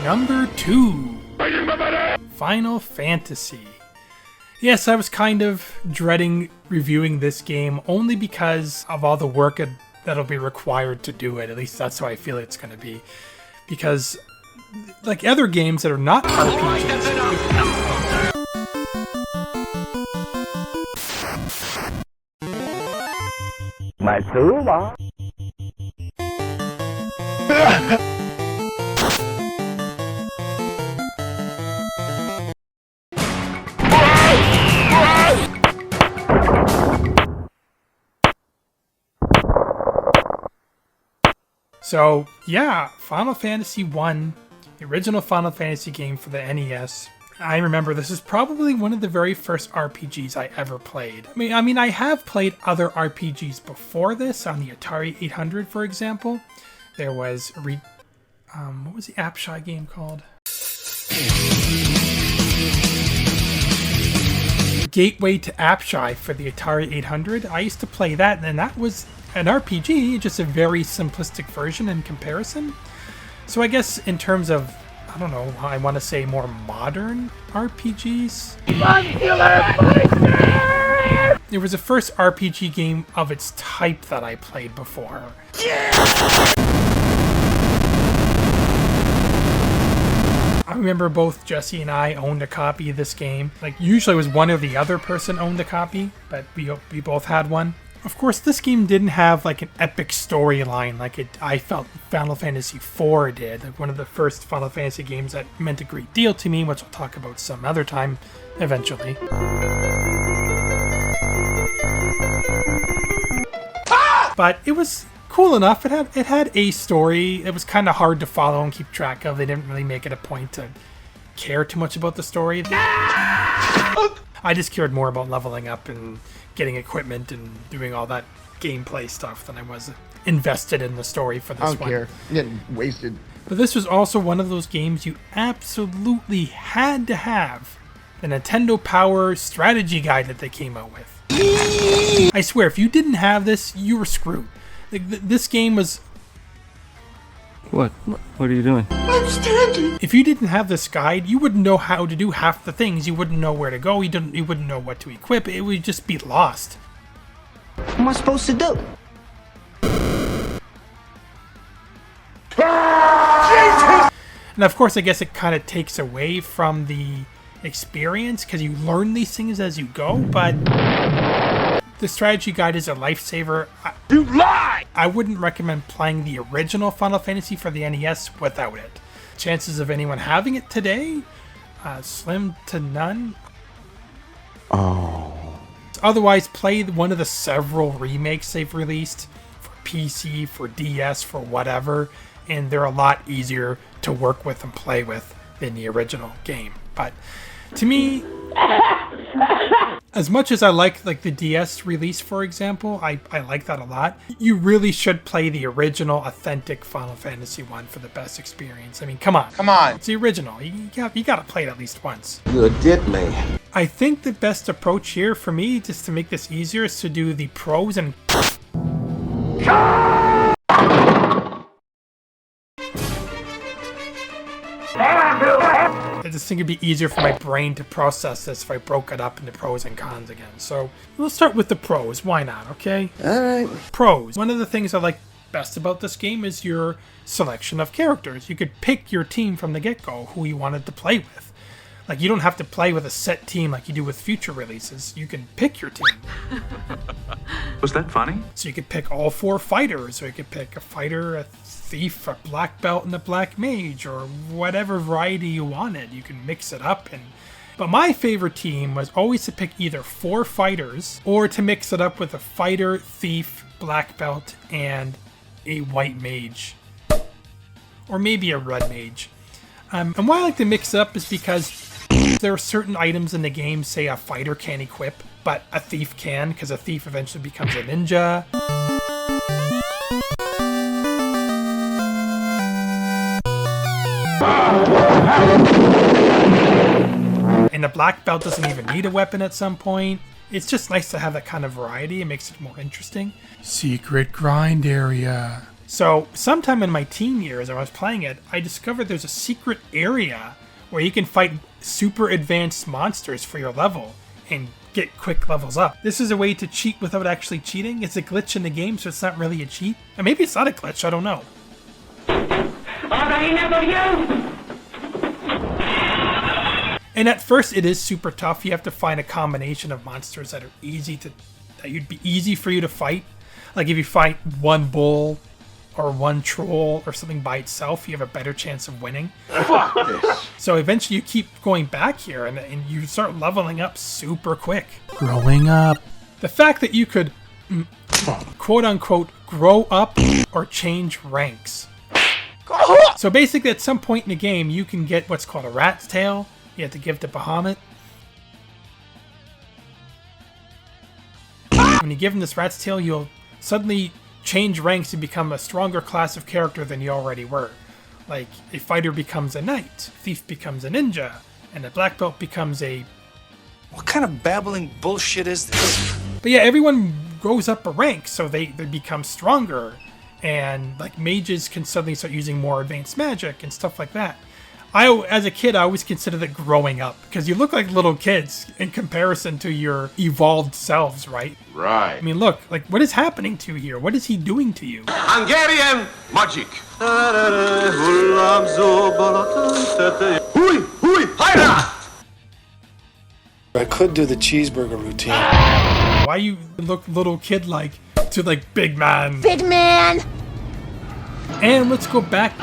Number 2. Final Fantasy. Yes, I was kind of dreading reviewing this game only because of all the work that'll be required to do it. At least that's how I feel it's going to be. Because, like other games that are not RPGs... So, yeah, Final Fantasy 1, the original Final Fantasy game for the NES. I remember this is probably one of the very first RPGs I ever played. I mean, I have played other RPGs before this on the Atari 800, for example. There was, what was the Apshai game called? Gateway to Apshai for the Atari 800. I used to play that, and that was an RPG, just a very simplistic version in comparison. So I guess in terms of, I don't know, I want to say more modern RPGs. It was the first RPG game of its type that I played before. I remember both Jesse and I owned a copy of this game. Like, usually it was one or the other person owned the copy, but we both had one. Of course, this game didn't have like an epic storyline like I felt Final Fantasy IV did. Like one of the first Final Fantasy games that meant a great deal to me, which I'll talk about some other time eventually. But it was cool enough. It had a story. It was kind of hard to follow and keep track of. They didn't really make it a point to care too much about the story. I just cared more about leveling up and getting equipment and doing all that gameplay stuff than I was invested in the story for this one. I don't care. Getting wasted. But this was also one of those games you absolutely had to have the Nintendo Power strategy guide that they came out with. I swear, if you didn't have this, you were screwed. Like, this game was... What? What are you doing? I'm standing. If you didn't have this guide, you wouldn't know how to do half the things. You wouldn't know where to go. You wouldn't know what to equip. It would just be lost. What am I supposed to do? And of course, I guess it kind of takes away from the experience because you learn these things as you go, but the strategy guide is a lifesaver. You lie! I wouldn't recommend playing the original Final Fantasy for the NES without it. Chances of anyone having it today, slim to none. Oh. Otherwise, play one of the several remakes they've released for PC, for DS, for whatever, and they're a lot easier to work with and play with than the original game. But to me, as much as I like the DS release, for example, I like that a lot. You really should play the original, authentic Final Fantasy 1 for the best experience. I mean, come on. Come on. It's the original. You gotta play it at least once. You're a dit man. I think the best approach here for me, just to make this easier, is to do the pros and... I just think it'd be easier for my brain to process this if I broke it up into pros and cons again. So let's start with the pros. Why not, okay? Alright. Pros. One of the things I like best about this game is your selection of characters. You could pick your team from the get-go, who you wanted to play with. Like, you don't have to play with a set team like you do with future releases. You can pick your team. Was that funny? So you could pick all 4 fighters, or you could pick a fighter, a thief, a black belt, and a black mage, or whatever variety you wanted. You can mix it up. But my favorite team was always to pick either 4 fighters, or to mix it up with a fighter, thief, black belt, and a white mage. Or maybe a red mage. And why I like to mix it up is because there are certain items in the game, say a fighter can't equip, but a thief can, because a thief eventually becomes a ninja. And the black belt doesn't even need a weapon at some point. It's just nice to have that kind of variety. It makes it more interesting. Secret grind area. So sometime in my teen years, when I was playing it, I discovered there's a secret area where you can fight super advanced monsters for your level and get quick levels up. This is a way to cheat without actually cheating. It's a glitch in the game, so it's not really a cheat. And maybe it's not a glitch, I don't know. And at first it is super tough. You have to find a combination of monsters that are that would be easy for you to fight. Like if you fight one bull or one troll or something by itself, you have a better chance of winning. Fuck this. So eventually you keep going back here and you start leveling up super quick. Growing up. The fact that you could, quote unquote, grow up or change ranks. So basically at some point in the game, you can get what's called a rat's tail. You have to give to Bahamut. When you give him this rat's tail, you'll suddenly change ranks and become a stronger class of character than you already were. Like, a fighter becomes a knight, a thief becomes a ninja, and a black belt becomes a... What kind of babbling bullshit is this? But yeah, everyone goes up a rank, so they become stronger. And, like, mages can suddenly start using more advanced magic and stuff like that. As a kid, I always considered it growing up, because you look like little kids in comparison to your evolved selves, right? Right. I mean, look, like, what is happening to you here? What is he doing to you? Hungarian magic. Hui, hui, haida! I could do the cheeseburger routine. Why you look little kid-like to, like, big man? Big man! And let's go back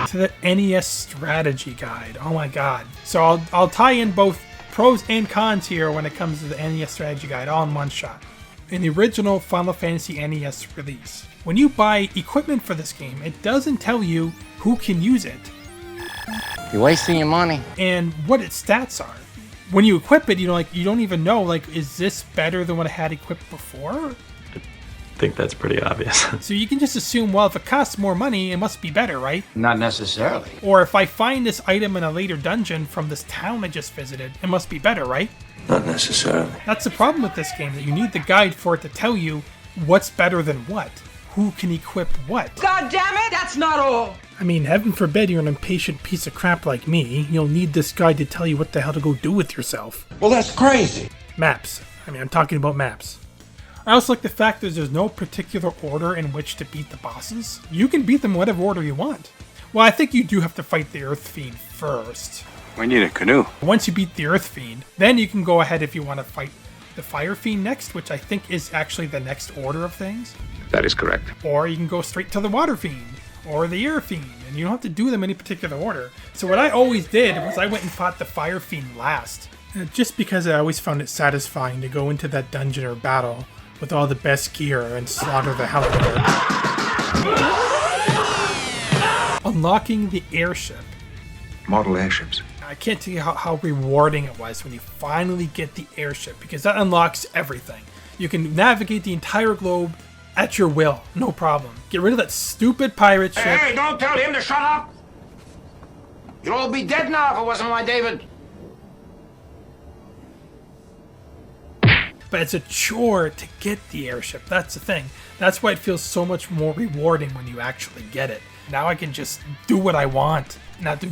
to the NES strategy guide. Oh my god. So I'll tie in both pros and cons here when it comes to the NES strategy guide all in one shot. In the original Final Fantasy NES release, when you buy equipment for this game, it doesn't tell you who can use it You're wasting your money. and what its stats are. When you equip it, you don't even know, like, is this better than what I had equipped before? I think that's pretty obvious. So you can just assume, well, if it costs more money, it must be better, right? Not necessarily. Or if I find this item in a later dungeon from this town I just visited, it must be better, right? Not necessarily. That's the problem with this game, that you need the guide for it to tell you what's better than what. Who can equip what. God damn it, that's not all! I mean, heaven forbid you're an impatient piece of crap like me. You'll need this guide to tell you what the hell to go do with yourself. Well, that's crazy. Maps. I mean, I'm talking about maps. I also like the fact that there's no particular order in which to beat the bosses. You can beat them whatever order you want. Well, I think you do have to fight the Earth Fiend first. We need a canoe. Once you beat the Earth Fiend, then you can go ahead if you want to fight the Fire Fiend next, which I think is actually the next order of things. That is correct. Or you can go straight to the Water Fiend, or the Air Fiend, and you don't have to do them in any particular order. So what I always did was I went and fought the Fire Fiend last. Just because I always found it satisfying to go into that dungeon or battle with all the best gear and slaughter the hell out of it. Unlocking the airship. Model airships. I can't tell you how rewarding it was when you finally get the airship, because that unlocks everything. You can navigate the entire globe at your will, no problem. Get rid of that stupid pirate ship. Hey, don't tell him to shut up. You'd all be dead now if it wasn't my David. But it's a chore to get the airship. That's the thing. That's why it feels so much more rewarding when you actually get it. Now I can just do what I want, not to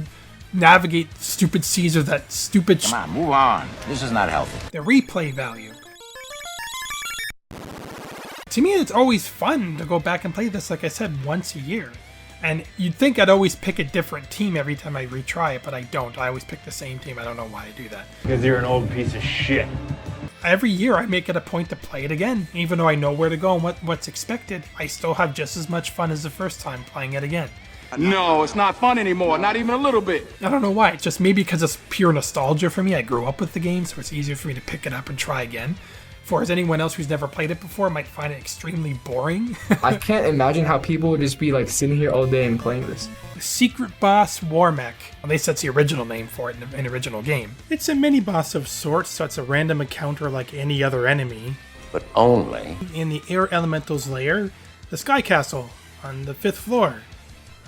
navigate stupid seas or that stupid Come on, move on. This is not healthy. the replay value. To me, it's always fun to go back and play this, like I said, once a year. And you'd think I'd always pick a different team every time I retry it, but I don't. I always pick the same team. I don't know why I do that. Because you're an old piece of shit. Every year I make it a point to play it again. Even though I know where to go and what's expected, I still have just as much fun as the first time playing it again. No, it's not fun anymore. Not even a little bit. I don't know why. It's just maybe because it's pure nostalgia for me. I grew up with the game, so it's easier for me to pick it up and try again. For as anyone else who's never played it before might find it extremely boring. I can't imagine how people would just be like sitting here all day and playing this. The secret boss Warmech. At least that's the original name for it in the original game. It's a mini boss of sorts, so it's a random encounter like any other enemy. But only. In the air elemental's lair, the sky castle on the 5th floor,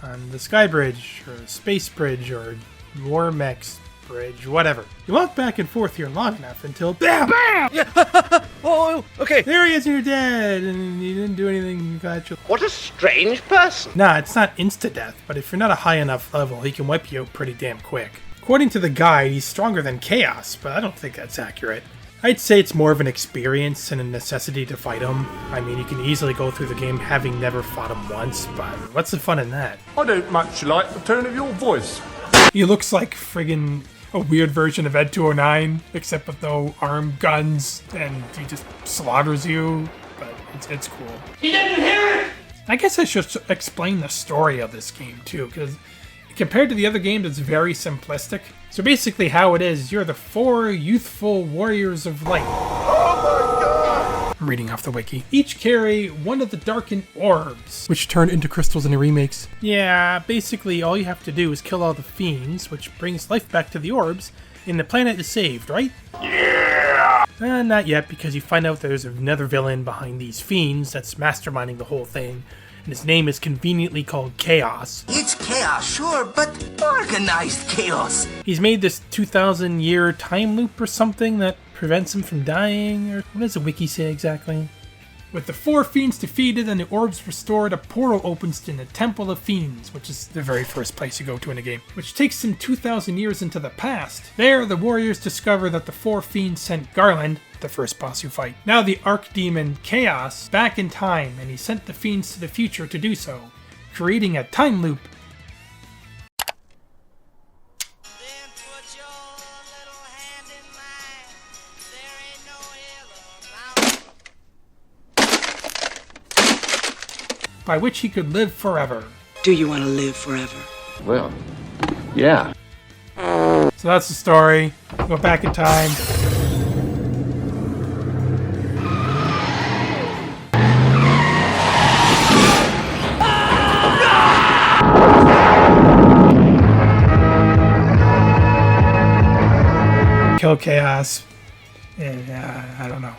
on the sky bridge or space bridge or Warmech's bridge, whatever. You walk back and forth here long enough until BAM! BAM! Yeah. Oh, okay. There he is, and you're dead, and you didn't do anything, you got you. What a strange person. Nah, it's not insta-death, but if you're not a high enough level, he can wipe you out pretty damn quick. According to the guide, he's stronger than Chaos, but I don't think that's accurate. I'd say it's more of an experience and a necessity to fight him. I mean, you can easily go through the game having never fought him once, but what's the fun in that? I don't much like the tone of your voice. He looks like friggin' a weird version of Ed 209, except with no arm guns, and he just slaughters you, but it's cool. He didn't hear it! I guess I should explain the story of this game, too, because compared to the other games, it's very simplistic. So basically how it is, you're the 4 youthful warriors of light. Oh my god! I'm reading off the wiki. Each carry one of the darkened orbs, which turn into crystals in the remakes. Yeah, basically all you have to do is kill all the fiends, which brings life back to the orbs, and the planet is saved, right? Yeah! Not yet, because you find out there's another villain behind these fiends that's masterminding the whole thing. And his name is conveniently called Chaos. It's chaos, sure, but organized chaos. He's made this 2,000-year time loop or something that prevents him from dying, or what does the wiki say exactly? With the 4 fiends defeated and the orbs restored, a portal opens in the Temple of Fiends, which is the very first place you go to in the game, which takes them 2,000 years into the past. There, the warriors discover that the 4 fiends sent Garland, the first boss you fight, now the Archdemon Chaos, back in time, and he sent the fiends to the future to do so, creating a time loop. By which he could live forever. Do you want to live forever? Well, yeah. So that's the story. Go back in time. Kill Chaos. And I don't know.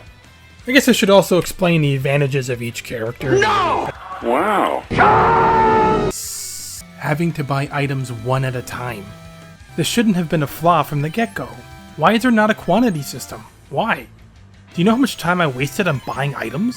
I guess I should also explain the advantages of each character. No! Wow. Having to buy items one at a time. This shouldn't have been a flaw from the get-go. Why is there not a quantity system? Why? Do you know how much time I wasted on buying items?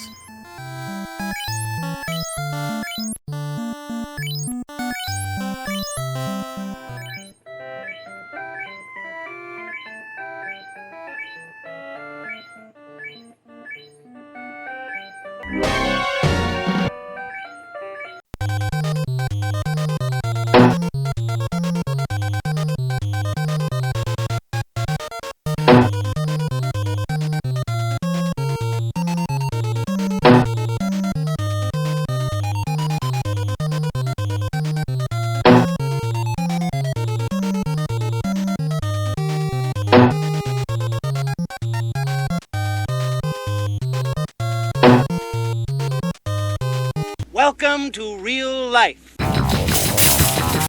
Welcome to real life.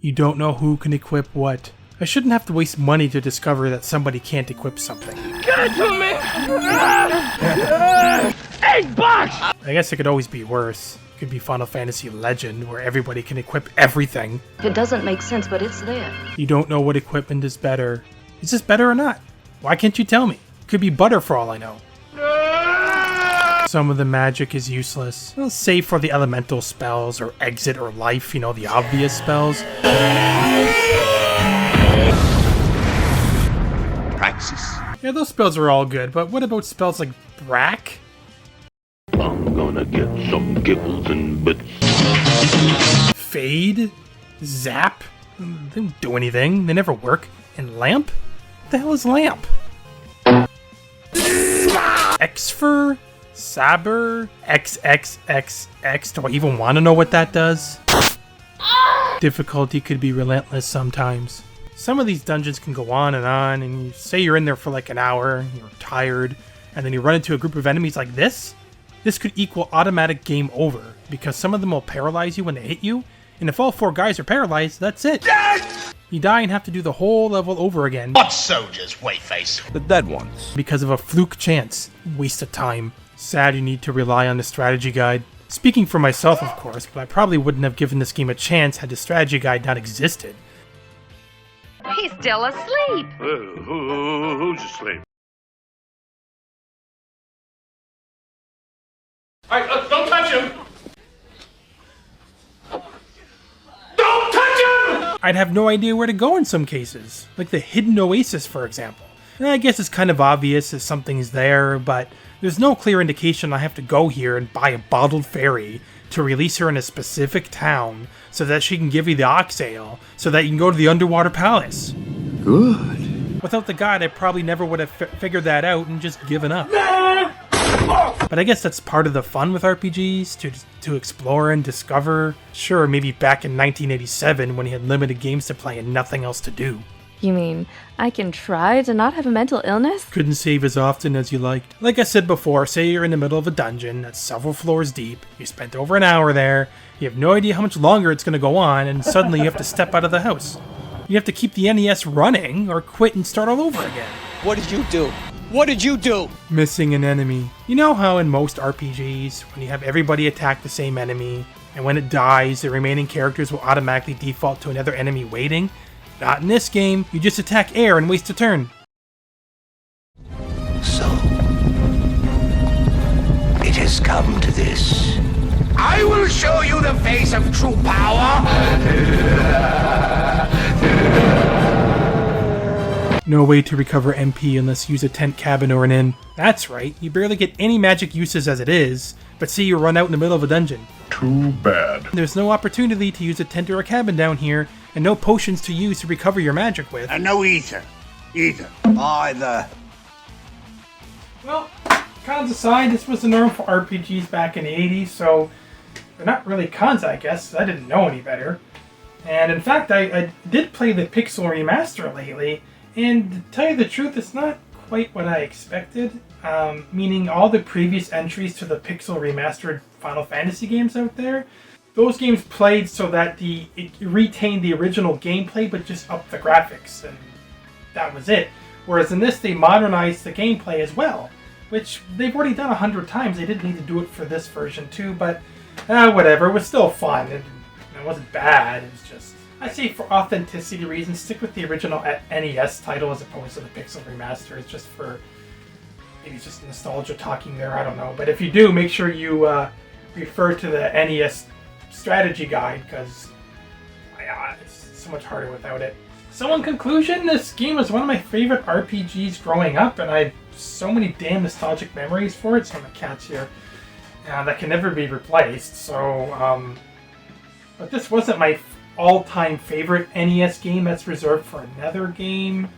You don't know who can equip what. I shouldn't have to waste money to discover that somebody can't equip something. Give it to me! 8 bucks! I guess it could always be worse. It could be Final Fantasy Legend, where everybody can equip everything. It doesn't make sense, but it's there. You don't know what equipment is better. Is this better or not? Why can't you tell me? It could be butter for all I know. Some of the magic is useless. Well, save for the elemental spells, or exit, or life, you know, the obvious spells. Praxis. Yeah, those spells are all good, but what about spells like Brack? I'm gonna get some giggles and bits. Fade? Zap? They don't do anything. They never work. And Lamp? What the hell is Lamp? Exfer? Saber? XXXX? Do I even want to know what that does? Difficulty could be relentless sometimes. Some of these dungeons can go on, and you say you're in there for like an hour, you're tired, and then you run into a group of enemies like this? This could equal automatic game over, because some of them will paralyze you when they hit you, and if all 4 guys are paralyzed, that's it. You die and have to do the whole level over again. What soldiers, Whiteface? The dead ones. Because of a fluke chance. Waste of time. Sad you need to rely on the strategy guide. Speaking for myself, of course, but I probably wouldn't have given this game a chance had the strategy guide not existed. He He's still asleep. Who's asleep? All right, don't touch him! Don't touch him! I'd have no idea where to go in some cases, like the hidden oasis, for example. And I guess it's kind of obvious if something's there, but there's no clear indication I have to go here and buy a bottled fairy to release her in a specific town so that she can give you the ox ale so that you can go to the underwater palace. Good. Without the guide, I probably never would have figured that out and just given up. But I guess that's part of the fun with RPGs, to explore and discover. Sure, maybe back in 1987 when you had limited games to play and nothing else to do. You mean, I can try to not have a mental illness? Couldn't save as often as you liked. Like I said before, say you're in the middle of a dungeon that's several floors deep, you spent over an hour there, you have no idea how much longer it's going to go on, and suddenly you have to step out of the house. You have to keep the NES running, or quit and start all over again. What did you do? What did you do? Missing an enemy. You know how in most RPGs, when you have everybody attack the same enemy, and when it dies, the remaining characters will automatically default to another enemy waiting? Not in this game, you just attack air and waste a turn. So, it has come to this. I will show you the face of true power! No way to recover MP unless you use a tent cabin or an inn. That's right, you barely get any magic uses as it is, but see you run out in the middle of a dungeon. Too bad. There's no opportunity to use a tent or a cabin down here, and no potions to use to recover your magic with. And no either. Either. Well, cons aside, this was the norm for RPGs back in the 80s, so they're not really cons, I guess. I didn't know any better. And in fact, I did play the Pixel Remaster lately, and to tell you the truth, it's not quite what I expected. Meaning all the previous entries to the Pixel Remastered Final Fantasy games out there, those games played so that it retained the original gameplay, but just upped the graphics, and that was it. Whereas in this, they modernized the gameplay as well, which they've already done 100 times. They didn't need to do it for this version too, but whatever. It was still fun. It wasn't bad. It was just, I say for authenticity reasons, stick with the original NES title as opposed to the Pixel Remaster. It's just for, maybe it's just nostalgia talking there, I don't know. But if you do, make sure you refer to the NES strategy guide, because it's so much harder without it. So in conclusion, this game was one of my favorite RPGs growing up, and I have so many damn nostalgic memories for it. Some of the cats here that can never be replaced. So, but this wasn't my all-time favorite NES game. That's reserved for another game.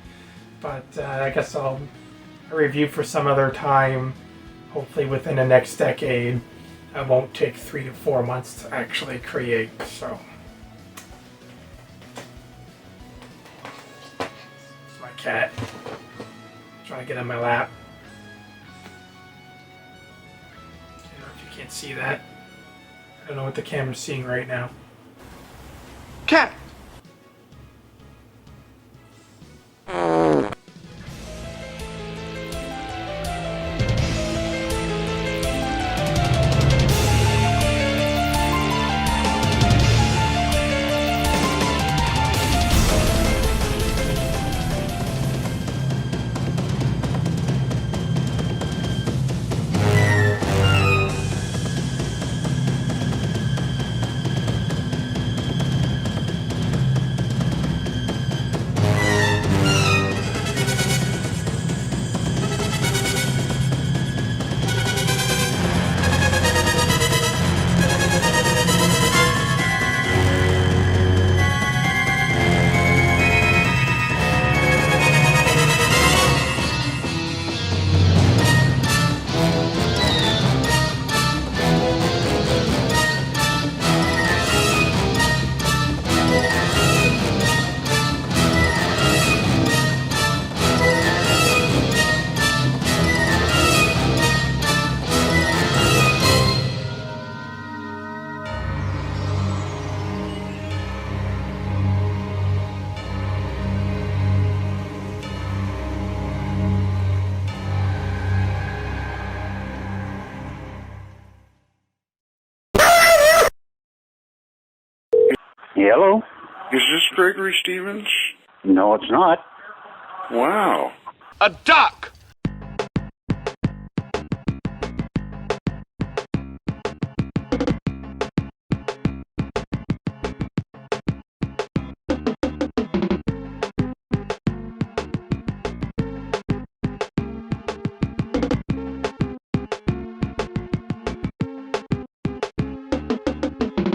But I guess I'll review for some other time, hopefully within the next decade. It won't take 3 to 4 months to actually create, so. It's my cat. Trying to get on my lap. I don't know if you can't see that. I don't know what the camera's seeing right now. Cat! Hello? Is this Gregory Stevens? No, it's not. Wow. A duck!